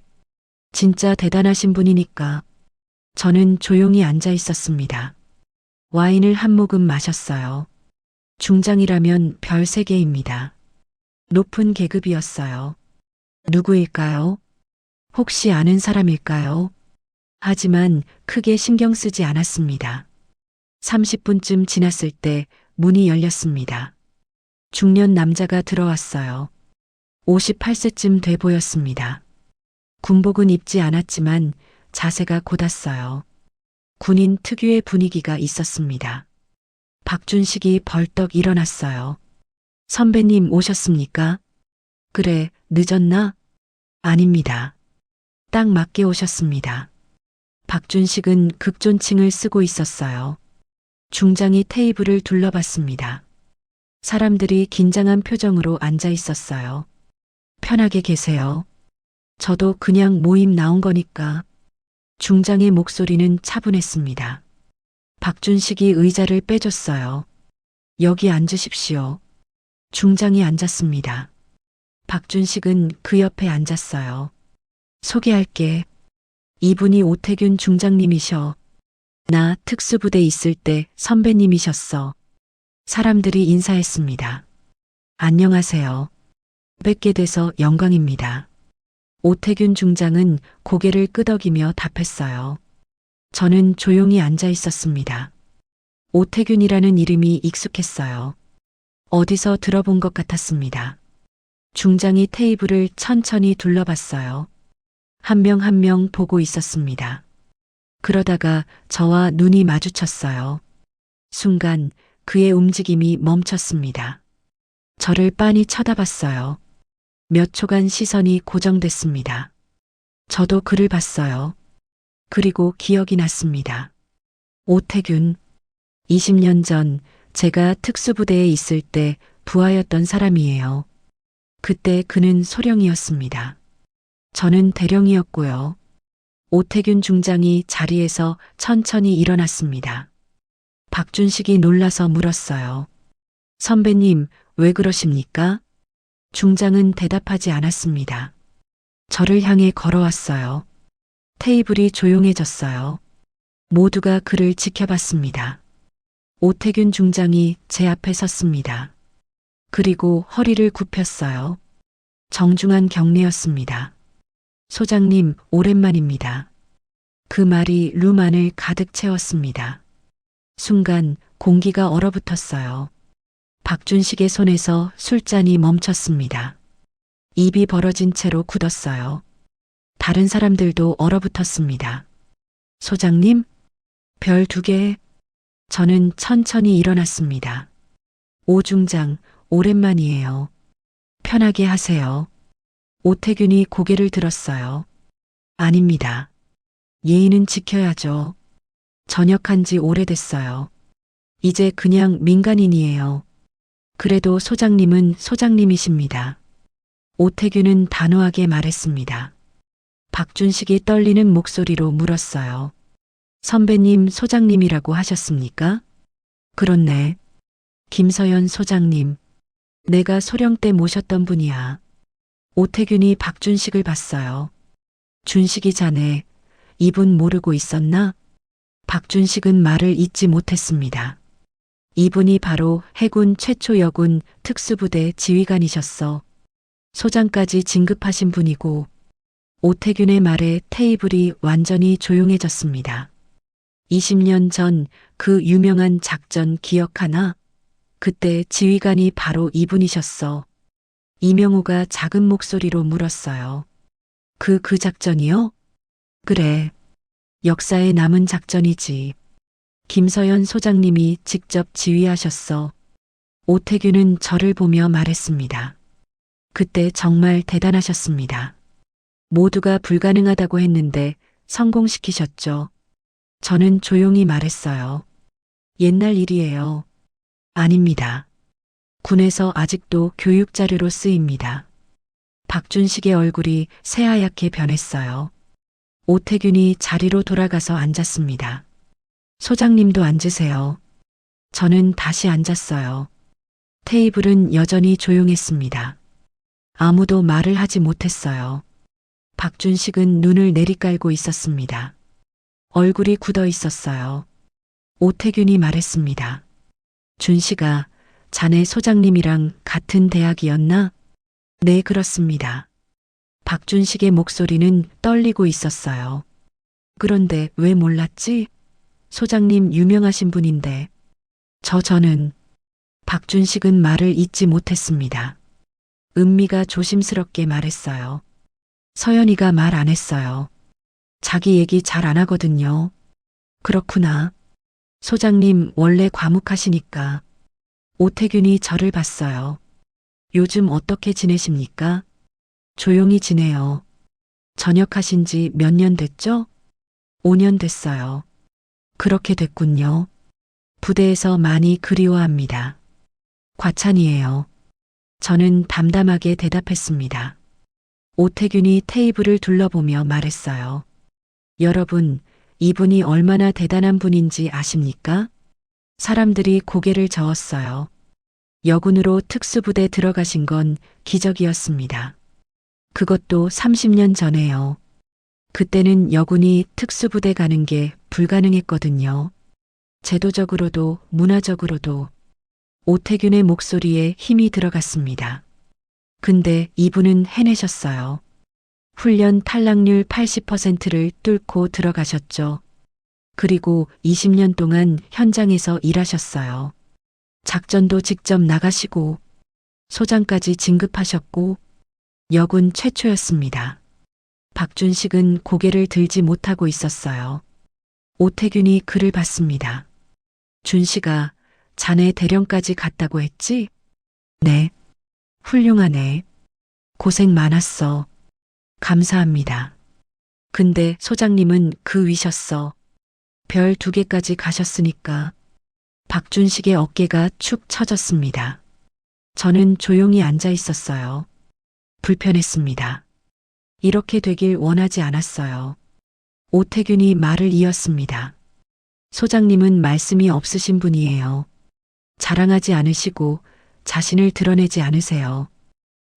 진짜 대단하신 분이니까. 저는 조용히 앉아 있었습니다. 와인을 한 모금 마셨어요. 중장이라면 별 3개입니다. 높은 계급이었어요. 누구일까요? 혹시 아는 사람일까요? 하지만 크게 신경 쓰지 않았습니다. 30분쯤 지났을 때 문이 열렸습니다. 중년 남자가 들어왔어요. 58세쯤 돼 보였습니다. 군복은 입지 않았지만 자세가 곧았어요. 군인 특유의 분위기가 있었습니다. 박준식이 벌떡 일어났어요. 선배님 오셨습니까? 그래, 늦었나? 아닙니다. 딱 맞게 오셨습니다. 박준식은 극존칭을 쓰고 있었어요. 중장이 테이블을 둘러봤습니다. 사람들이 긴장한 표정으로 앉아 있었어요. 편하게 계세요. 저도 그냥 모임 나온 거니까. 중장의 목소리는 차분했습니다. 박준식이 의자를 빼줬어요. 여기 앉으십시오. 중장이 앉았습니다. 박준식은 그 옆에 앉았어요. 소개할게. 이분이 오태균 중장님이셔. 나 특수부대 있을 때 선배님이셨어. 사람들이 인사했습니다. 안녕하세요. 뵙게 돼서 영광입니다. 오태균 중장은 고개를 끄덕이며 답했어요. 저는 조용히 앉아 있었습니다. 오태균이라는 이름이 익숙했어요. 어디서 들어본 것 같았습니다. 중장이 테이블을 천천히 둘러봤어요. 한 명 한 명 보고 있었습니다. 그러다가 저와 눈이 마주쳤어요. 순간 그의 움직임이 멈췄습니다. 저를 빤히 쳐다봤어요. 몇 초간 시선이 고정됐습니다. 저도 그를 봤어요. 그리고 기억이 났습니다. 오태균, 20년 전 제가 특수부대에 있을 때 부하였던 사람이에요. 그때 그는 소령이었습니다. 저는 대령이었고요. 오태균 중장이 자리에서 천천히 일어났습니다. 박준식이 놀라서 물었어요. 선배님, 왜 그러십니까? 중장은 대답하지 않았습니다. 저를 향해 걸어왔어요. 테이블이 조용해졌어요. 모두가 그를 지켜봤습니다. 오태균 중장이 제 앞에 섰습니다. 그리고 허리를 굽혔어요. 정중한 경례였습니다. 소장님, 오랜만입니다. 그 말이 룸 안을 가득 채웠습니다. 순간 공기가 얼어붙었어요. 박준식의 손에서 술잔이 멈췄습니다. 입이 벌어진 채로 굳었어요. 다른 사람들도 얼어붙었습니다. 소장님? 별 2개. 저는 천천히 일어났습니다. 오중장, 오랜만이에요. 편하게 하세요. 오태균이 고개를 들었어요. 아닙니다. 예의는 지켜야죠. 전역한 지 오래됐어요. 이제 그냥 민간인이에요. 그래도 소장님은 소장님이십니다. 오태균은 단호하게 말했습니다. 박준식이 떨리는 목소리로 물었어요. 선배님 소장님이라고 하셨습니까? 그렇네. 김서연 소장님. 내가 소령 때 모셨던 분이야. 오태균이 박준식을 봤어요. 준식이 자네, 이분 모르고 있었나? 박준식은 말을 잇지 못했습니다. 이분이 바로 해군 최초 여군 특수부대 지휘관이셨어. 소장까지 진급하신 분이고. 오태균의 말에 테이블이 완전히 조용해졌습니다. 20년 전 그 유명한 작전 기억하나? 그때 지휘관이 바로 이분이셨어. 이명호가 작은 목소리로 물었어요. 그 작전이요? 그래. 역사에 남은 작전이지. 김서연 소장님이 직접 지휘하셨어. 오태균은 저를 보며 말했습니다. 그때 정말 대단하셨습니다. 모두가 불가능하다고 했는데 성공시키셨죠. 저는 조용히 말했어요. 옛날 일이에요. 아닙니다. 군에서 아직도 교육 자료로 쓰입니다. 박준식의 얼굴이 새하얗게 변했어요. 오태균이 자리로 돌아가서 앉았습니다. 소장님도 앉으세요. 저는 다시 앉았어요. 테이블은 여전히 조용했습니다. 아무도 말을 하지 못했어요. 박준식은 눈을 내리깔고 있었습니다. 얼굴이 굳어 있었어요. 오태균이 말했습니다. 준식아, 자네 소장님이랑 같은 대학이었나? 네, 그렇습니다. 박준식의 목소리는 떨리고 있었어요. 그런데 왜 몰랐지? 소장님 유명하신 분인데. 저는 박준식은 말을 잇지 못했습니다. 은미가 조심스럽게 말했어요. 서연이가 말 안 했어요. 자기 얘기 잘 안 하거든요. 그렇구나. 소장님 원래 과묵하시니까. 오태균이 저를 봤어요. 요즘 어떻게 지내십니까? 조용히 지내요. 전역하신 지 몇 년 됐죠? 5년 됐어요. 그렇게 됐군요. 부대에서 많이 그리워합니다. 과찬이에요. 저는 담담하게 대답했습니다. 오태균이 테이블을 둘러보며 말했어요. 여러분, 이분이 얼마나 대단한 분인지 아십니까? 사람들이 고개를 저었어요. 여군으로 특수부대 들어가신 건 기적이었습니다. 그것도 30년 전에요. 그때는 여군이 특수부대 가는 게 불가능했거든요. 제도적으로도 문화적으로도. 오태균의 목소리에 힘이 들어갔습니다. 근데 이분은 해내셨어요. 훈련 탈락률 80%를 뚫고 들어가셨죠. 그리고 20년 동안 현장에서 일하셨어요. 작전도 직접 나가시고 소장까지 진급하셨고 여군 최초였습니다. 박준식은 고개를 들지 못하고 있었어요. 오태균이 그를 봤습니다. 준식아, 자네 대령까지 갔다고 했지? 네. 훌륭하네. 고생 많았어. 감사합니다. 근데 소장님은 그 위셨어. 별 2개까지 가셨으니까. 박준식의 어깨가 축 처졌습니다. 저는 조용히 앉아 있었어요. 불편했습니다. 이렇게 되길 원하지 않았어요. 오태균이 말을 이었습니다. 소장님은 말씀이 없으신 분이에요. 자랑하지 않으시고 자신을 드러내지 않으세요.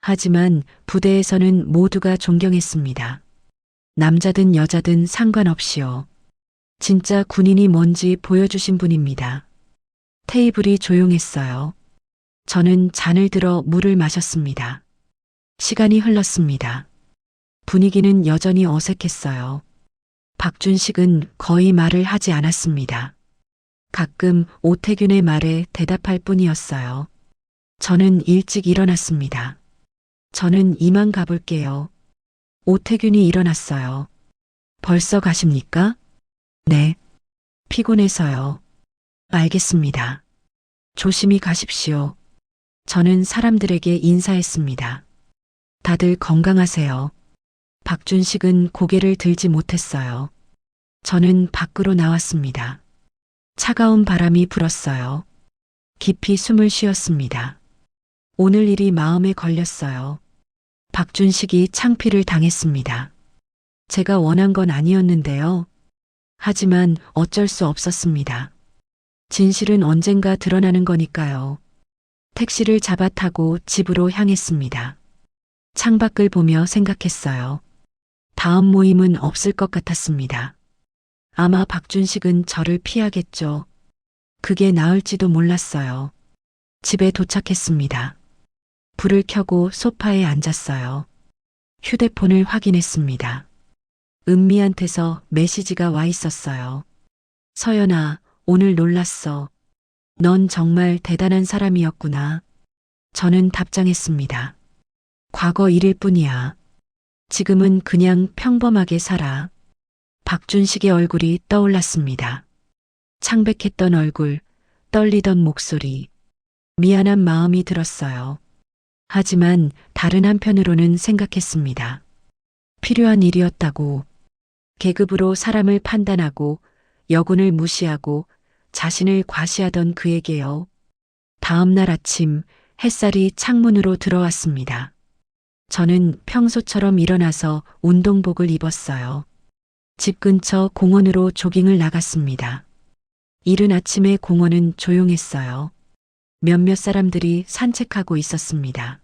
하지만 부대에서는 모두가 존경했습니다. 남자든 여자든 상관없이요. 진짜 군인이 뭔지 보여주신 분입니다. 테이블이 조용했어요. 저는 잔을 들어 물을 마셨습니다. 시간이 흘렀습니다. 분위기는 여전히 어색했어요. 박준식은 거의 말을 하지 않았습니다. 가끔 오태균의 말에 대답할 뿐이었어요. 저는 일찍 일어났습니다. 저는 이만 가볼게요. 오태균이 일어났어요. 벌써 가십니까? 네. 피곤해서요. 알겠습니다. 조심히 가십시오. 저는 사람들에게 인사했습니다. 다들 건강하세요. 박준식은 고개를 들지 못했어요. 저는 밖으로 나왔습니다. 차가운 바람이 불었어요. 깊이 숨을 쉬었습니다. 오늘 일이 마음에 걸렸어요. 박준식이 창피를 당했습니다. 제가 원한 건 아니었는데요. 하지만 어쩔 수 없었습니다. 진실은 언젠가 드러나는 거니까요. 택시를 잡아 타고 집으로 향했습니다. 창밖을 보며 생각했어요. 다음 모임은 없을 것 같았습니다. 아마 박준식은 저를 피하겠죠. 그게 나을지도 몰랐어요. 집에 도착했습니다. 불을 켜고 소파에 앉았어요. 휴대폰을 확인했습니다. 은미한테서 메시지가 와 있었어요. 서연아, 오늘 놀랐어. 넌 정말 대단한 사람이었구나. 저는 답장했습니다. 과거 일일 뿐이야. 지금은 그냥 평범하게 살아. 박준식의 얼굴이 떠올랐습니다. 창백했던 얼굴, 떨리던 목소리, 미안한 마음이 들었어요. 하지만 다른 한편으로는 생각했습니다. 필요한 일이었다고. 계급으로 사람을 판단하고 여군을 무시하고 자신을 과시하던 그에게요. 다음 날 아침 햇살이 창문으로 들어왔습니다. 저는 평소처럼 일어나서 운동복을 입었어요. 집 근처 공원으로 조깅을 나갔습니다. 이른 아침에 공원은 조용했어요. 몇몇 사람들이 산책하고 있었습니다.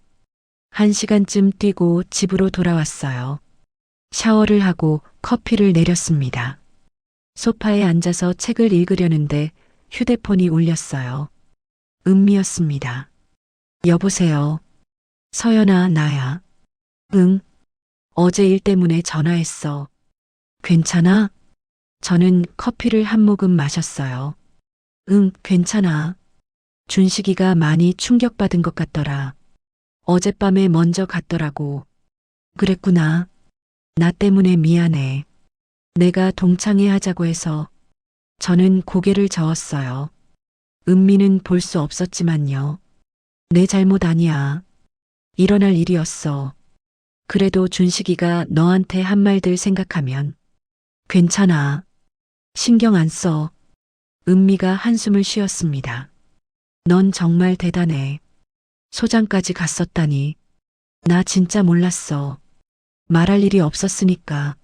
1시간쯤 뛰고 집으로 돌아왔어요. 샤워를 하고 커피를 내렸습니다. 소파에 앉아서 책을 읽으려는데 휴대폰이 울렸어요. 은미였습니다. 여보세요. 서연아, 나야. 응. 어제 일 때문에 전화했어. 괜찮아? 저는 커피를 한 모금 마셨어요. 응, 괜찮아. 준식이가 많이 충격받은 것 같더라. 어젯밤에 먼저 갔더라고. 그랬구나. 나 때문에 미안해. 내가 동창회 하자고 해서. 저는 고개를 저었어요. 은미는 볼 수 없었지만요. 내 잘못 아니야. 일어날 일이었어. 그래도 준식이가 너한테 한 말들 생각하면 괜찮아. 신경 안 써. 은미가 한숨을 쉬었습니다. 넌 정말 대단해. 소장까지 갔었다니. 나 진짜 몰랐어. 말할 일이 없었으니까.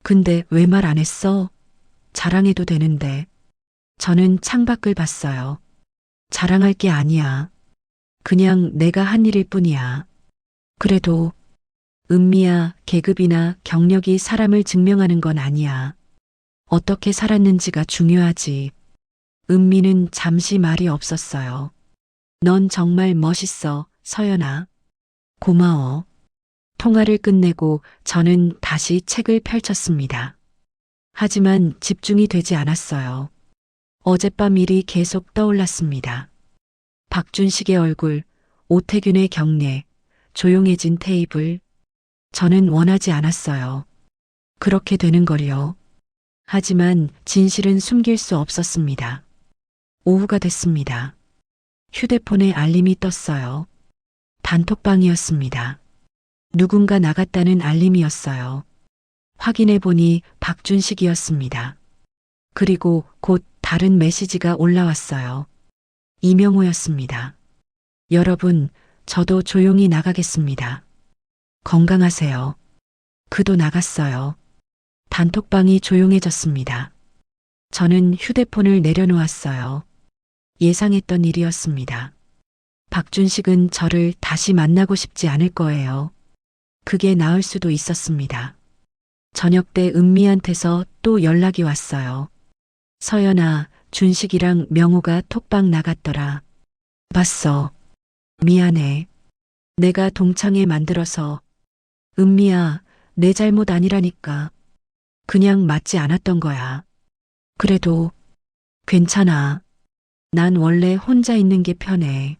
근데 왜 말 안 했어? 자랑해도 되는데. 저는 창밖을 봤어요. 자랑할 게 아니야. 그냥 내가 한 일일 뿐이야. 그래도 은미야, 계급이나 경력이 사람을 증명하는 건 아니야. 어떻게 살았는지가 중요하지. 은미는 잠시 말이 없었어요. 넌 정말 멋있어, 서연아. 고마워. 통화를 끝내고 저는 다시 책을 펼쳤습니다. 하지만 집중이 되지 않았어요. 어젯밤 일이 계속 떠올랐습니다. 박준식의 얼굴, 오태균의 경례, 조용해진 테이블. 저는 원하지 않았어요. 그렇게 되는 걸요. 하지만 진실은 숨길 수 없었습니다. 오후가 됐습니다. 휴대폰에 알림이 떴어요. 단톡방이었습니다. 누군가 나갔다는 알림이었어요. 확인해 보니 박준식이었습니다. 그리고 곧 다른 메시지가 올라왔어요. 이명호였습니다. 여러분, 저도 조용히 나가겠습니다. 건강하세요. 그도 나갔어요. 단톡방이 조용해졌습니다. 저는 휴대폰을 내려놓았어요. 예상했던 일이었습니다. 박준식은 저를 다시 만나고 싶지 않을 거예요. 그게 나을 수도 있었습니다. 저녁 때 은미한테서 또 연락이 왔어요. 서연아, 준식이랑 명호가 톡방 나갔더라. 봤어. 미안해. 내가 동창회 만들어서. 은미야, 내 잘못 아니라니까. 그냥 맞지 않았던 거야. 그래도 괜찮아. 난 원래 혼자 있는 게 편해.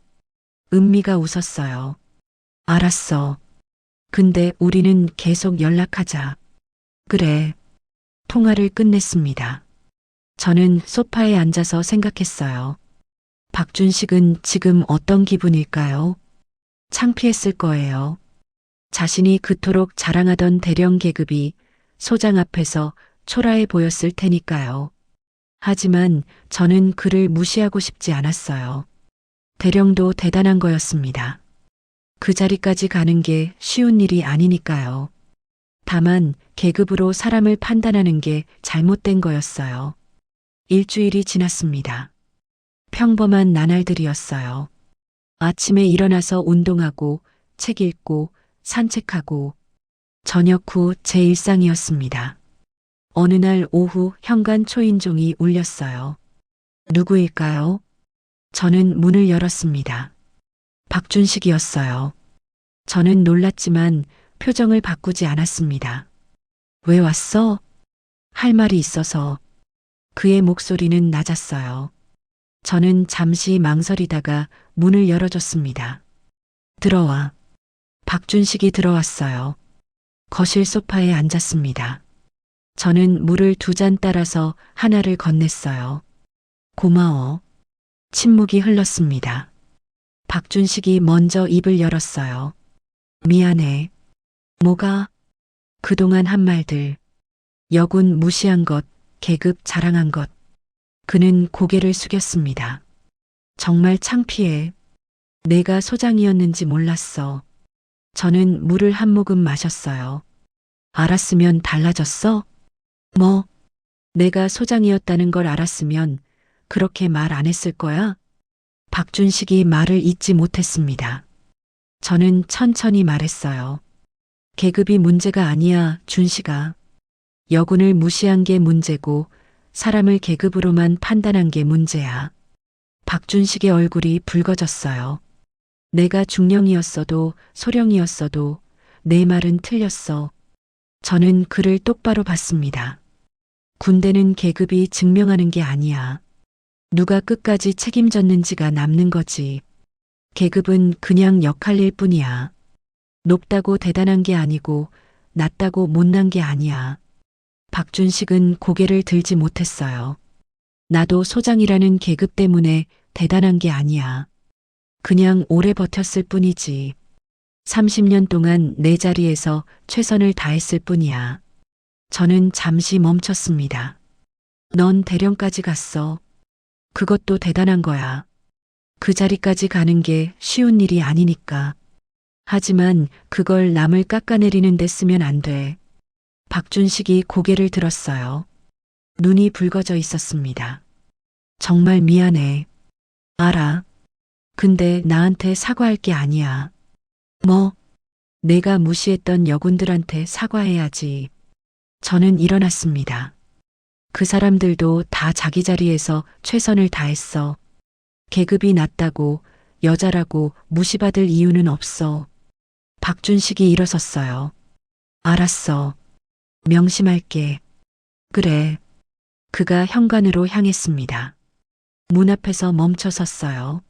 은미가 웃었어요. 알았어. 근데 우리는 계속 연락하자. 그래. 통화를 끝냈습니다. 저는 소파에 앉아서 생각했어요. 박준식은 지금 어떤 기분일까요? 창피했을 거예요. 자신이 그토록 자랑하던 대령 계급이 소장 앞에서 초라해 보였을 테니까요. 하지만 저는 그를 무시하고 싶지 않았어요. 대령도 대단한 거였습니다. 그 자리까지 가는 게 쉬운 일이 아니니까요. 다만 계급으로 사람을 판단하는 게 잘못된 거였어요. 일주일이 지났습니다. 평범한 나날들이었어요. 아침에 일어나서 운동하고 책 읽고 산책하고 저녁 후 제 일상이었습니다. 어느 날 오후 현관 초인종이 울렸어요. 누구일까요? 저는 문을 열었습니다. 박준식이었어요. 저는 놀랐지만 표정을 바꾸지 않았습니다. 왜 왔어? 할 말이 있어서. 그의 목소리는 낮았어요. 저는 잠시 망설이다가 문을 열어줬습니다. 들어와. 박준식이 들어왔어요. 거실 소파에 앉았습니다. 저는 물을 2잔 따라서 하나를 건넸어요. 고마워. 침묵이 흘렀습니다. 박준식이 먼저 입을 열었어요. 미안해. 뭐가? 그동안 한 말들. 여군 무시한 것, 계급 자랑한 것. 그는 고개를 숙였습니다. 정말 창피해. 내가 소장이었는지 몰랐어. 저는 물을 한 모금 마셨어요. 알았으면 달라졌어? 뭐? 내가 소장이었다는 걸 알았으면 그렇게 말 안 했을 거야? 박준식이 말을 잇지 못했습니다. 저는 천천히 말했어요. 계급이 문제가 아니야, 준식아. 여군을 무시한 게 문제고 사람을 계급으로만 판단한 게 문제야. 박준식의 얼굴이 붉어졌어요. 내가 중령이었어도 소령이었어도 내 말은 틀렸어. 저는 그를 똑바로 봤습니다. 군대는 계급이 증명하는 게 아니야. 누가 끝까지 책임졌는지가 남는 거지. 계급은 그냥 역할일 뿐이야. 높다고 대단한 게 아니고 낮다고 못난 게 아니야. 박준식은 고개를 들지 못했어요. 나도 소장이라는 계급 때문에 대단한 게 아니야. 그냥 오래 버텼을 뿐이지. 30년 동안 내 자리에서 최선을 다했을 뿐이야. 저는 잠시 멈췄습니다. 넌 대령까지 갔어. 그것도 대단한 거야. 그 자리까지 가는 게 쉬운 일이 아니니까. 하지만 그걸 남을 깎아내리는 데 쓰면 안 돼. 박준식이 고개를 들었어요. 눈이 붉어져 있었습니다. 정말 미안해. 알아. 근데 나한테 사과할 게 아니야. 뭐? 내가 무시했던 여군들한테 사과해야지. 저는 일어났습니다. 그 사람들도 다 자기 자리에서 최선을 다했어. 계급이 낮다고 여자라고 무시받을 이유는 없어. 박준식이 일어섰어요. 알았어. 명심할게. 그래. 그가 현관으로 향했습니다. 문 앞에서 멈춰 섰어요.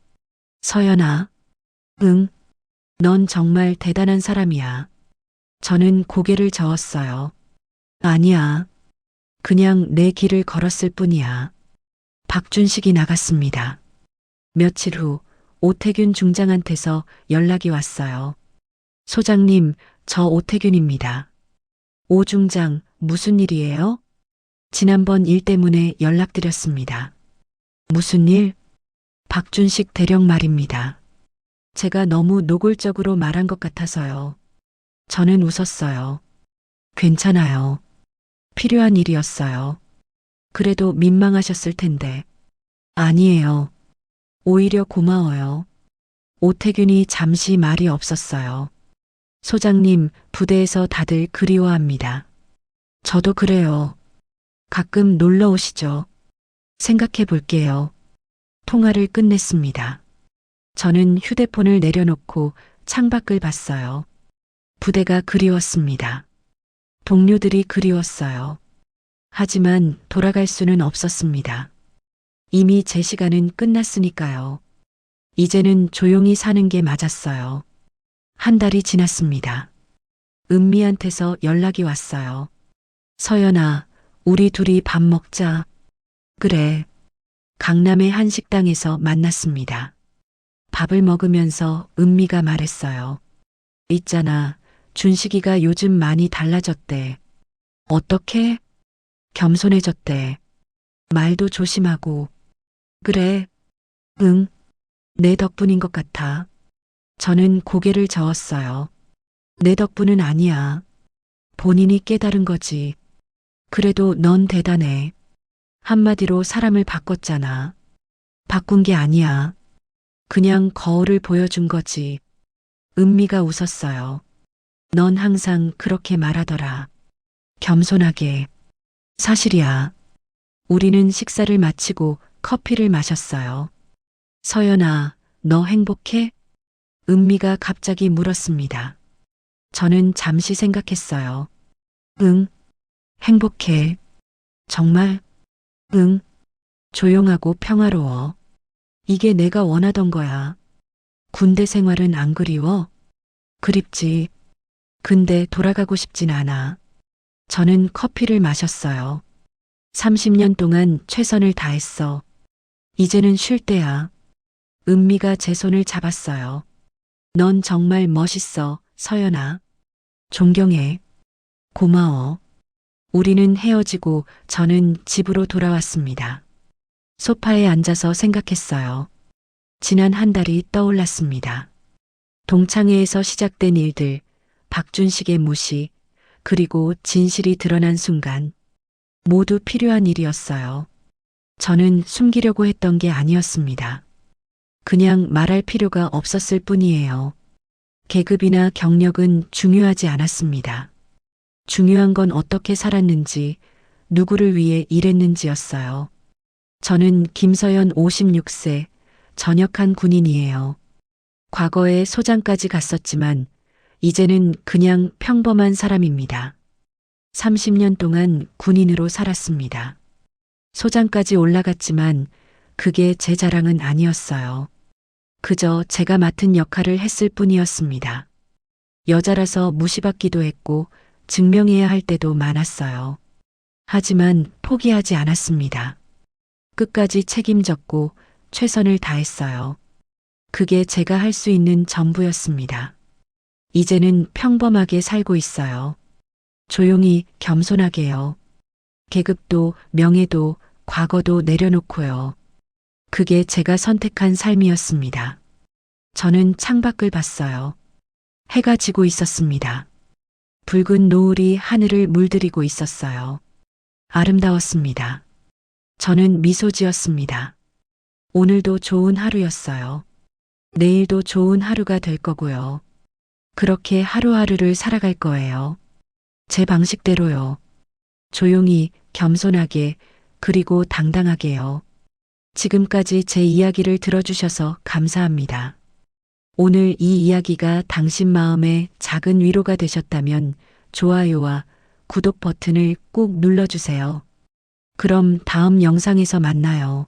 서연아. 응. 넌 정말 대단한 사람이야. 저는 고개를 저었어요. 아니야. 그냥 내 길을 걸었을 뿐이야. 박준식이 나갔습니다. 며칠 후 오태균 중장한테서 연락이 왔어요. 소장님, 저 오태균입니다. 오 중장, 무슨 일이에요? 지난번 일 때문에 연락드렸습니다. 무슨 일? 박준식 대령 말입니다. 제가 너무 노골적으로 말한 것 같아서요. 저는 웃었어요. 괜찮아요. 필요한 일이었어요. 그래도 민망하셨을 텐데. 아니에요. 오히려 고마워요. 오태균이 잠시 말이 없었어요. 소장님, 부대에서 다들 그리워합니다. 저도 그래요. 가끔 놀러 오시죠. 생각해 볼게요. 통화를 끝냈습니다. 저는 휴대폰을 내려놓고 창밖을 봤어요. 부대가 그리웠습니다. 동료들이 그리웠어요. 하지만 돌아갈 수는 없었습니다. 이미 제 시간은 끝났으니까요. 이제는 조용히 사는 게 맞았어요. 한 달이 지났습니다. 은미한테서 연락이 왔어요. 서연아, 우리 둘이 밥 먹자. 그래. 강남의 한 식당에서 만났습니다. 밥을 먹으면서 은미가 말했어요. 있잖아, 준식이가 요즘 많이 달라졌대. 어떻게? 겸손해졌대. 말도 조심하고. 그래. 응. 내 덕분인 것 같아. 저는 고개를 저었어요. 내 덕분은 아니야. 본인이 깨달은 거지. 그래도 넌 대단해. 한마디로 사람을 바꿨잖아. 바꾼 게 아니야. 그냥 거울을 보여준 거지. 은미가 웃었어요. 넌 항상 그렇게 말하더라. 겸손하게. 사실이야. 우리는 식사를 마치고 커피를 마셨어요. 서연아, 너 행복해? 은미가 갑자기 물었습니다. 저는 잠시 생각했어요. 응, 행복해. 정말? 응, 조용하고 평화로워. 이게 내가 원하던 거야. 군대 생활은 안 그리워? 그립지. 근데 돌아가고 싶진 않아. 저는 커피를 마셨어요. 30년 동안 최선을 다했어. 이제는 쉴 때야. 은미가 제 손을 잡았어요. 넌 정말 멋있어, 서연아. 존경해. 고마워. 우리는 헤어지고 저는 집으로 돌아왔습니다. 소파에 앉아서 생각했어요. 지난 한 달이 떠올랐습니다. 동창회에서 시작된 일들, 박준식의 무시, 그리고 진실이 드러난 순간 모두 필요한 일이었어요. 저는 숨기려고 했던 게 아니었습니다. 그냥 말할 필요가 없었을 뿐이에요. 계급이나 경력은 중요하지 않았습니다. 중요한 건 어떻게 살았는지, 누구를 위해 일했는지였어요. 저는 김서연 56세, 전역한 군인이에요. 과거에 소장까지 갔었지만, 이제는 그냥 평범한 사람입니다. 30년 동안 군인으로 살았습니다. 소장까지 올라갔지만, 그게 제 자랑은 아니었어요. 그저 제가 맡은 역할을 했을 뿐이었습니다. 여자라서 무시받기도 했고 증명해야 할 때도 많았어요. 하지만 포기하지 않았습니다. 끝까지 책임졌고 최선을 다했어요. 그게 제가 할 수 있는 전부였습니다. 이제는 평범하게 살고 있어요. 조용히 겸손하게요. 계급도 명예도 과거도 내려놓고요. 그게 제가 선택한 삶이었습니다. 저는 창밖을 봤어요. 해가 지고 있었습니다. 붉은 노을이 하늘을 물들이고 있었어요. 아름다웠습니다. 저는 미소 지었습니다. 오늘도 좋은 하루였어요. 내일도 좋은 하루가 될 거고요. 그렇게 하루하루를 살아갈 거예요. 제 방식대로요. 조용히, 겸손하게, 그리고 당당하게요. 지금까지 제 이야기를 들어주셔서 감사합니다. 오늘 이 이야기가 당신 마음에 작은 위로가 되셨다면 좋아요와 구독 버튼을 꼭 눌러주세요. 그럼 다음 영상에서 만나요.